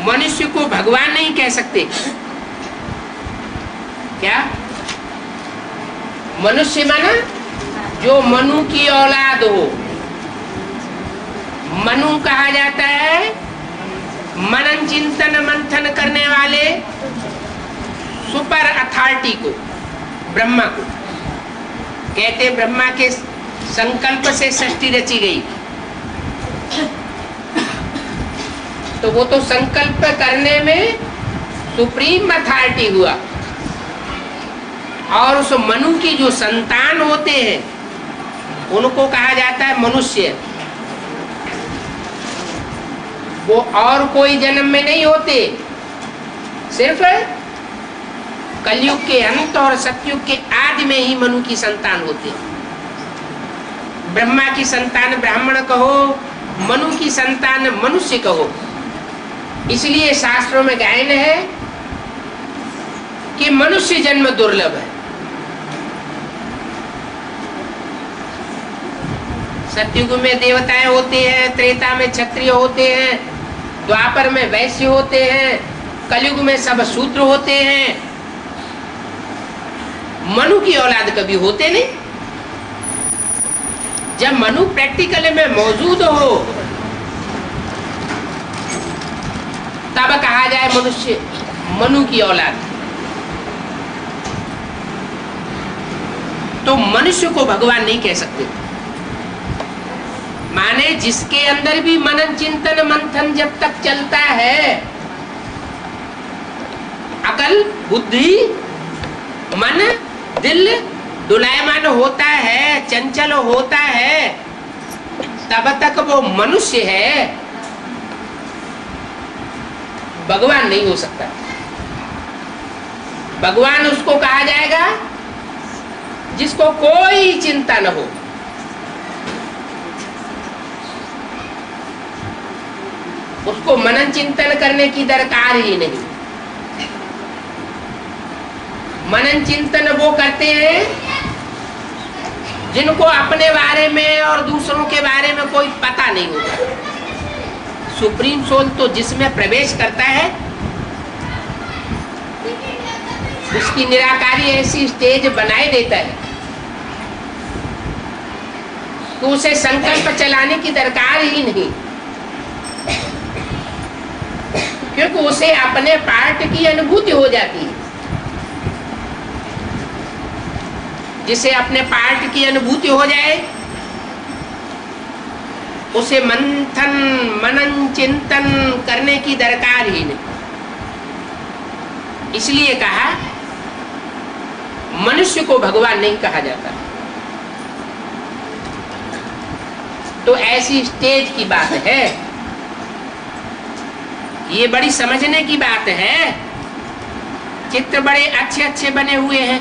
मनुष्य को भगवान नहीं कह सकते। क्या? मनुष्य माना जो मनु की औलाद हो। मनु कहा जाता है मनन चिंतन मंथन करने वाले सुपर अथॉरिटी को, ब्रह्मा को कहते। ब्रह्मा के संकल्प से सृष्टि रची गई, तो वो तो संकल्प करने में सुप्रीम अथॉरिटी हुआ। और उस मनु की जो संतान होते हैं उनको कहा जाता है मनुष्य। वो और कोई जन्म में नहीं होते, सिर्फ कलयुग के अंत और सतयुग के आदि में ही मनु की संतान होते हैं। ब्रह्मा की संतान ब्राह्मण कहो, मनु की संतान मनुष्य कहो। इसलिए शास्त्रों में गायन है कि मनुष्य जन्म दुर्लभ है। सतयुग में देवताएं होते हैं, त्रेता में क्षत्रिय होते हैं, द्वापर में वैश्य होते हैं, कलयुग में सब शूद्र होते हैं। मनु की औलाद कभी होते नहीं। जब मनु प्रैक्टिकल में मौजूद हो तब कहा जाए मनुष्य मनु की औलाद। तो मनुष्य को भगवान नहीं कह सकते। माने जिसके अंदर भी मनन चिंतन मंथन जब तक चलता है, अकल बुद्धि मन दिल डुलायमान होता है, चंचल होता है, तब तक वो मनुष्य है, भगवान नहीं हो सकता। भगवान उसको कहा जाएगा जिसको कोई चिंता न हो। उसको मनन चिंतन करने की दरकार ही नहीं। मनन चिंतन वो करते हैं जिनको अपने बारे में और दूसरों के बारे में कोई पता नहीं होता। सुप्रीम सोल तो जिसमें प्रवेश करता है उसकी निराकारी ऐसी स्टेज बनाए देता है तो उसे संकल्प चलाने की दरकार ही नहीं, क्योंकि उसे अपने पार्ट की अनुभूति हो जाती है। जिसे अपने पार्ट की अनुभूति हो जाए उसे मंथन मनन चिंतन करने की दरकार ही नहीं। इसलिए कहा मनुष्य को भगवान नहीं कहा जाता। तो ऐसी स्टेज की बात है, ये बड़ी समझने की बात है। चित्र बड़े अच्छे अच्छे बने हुए हैं,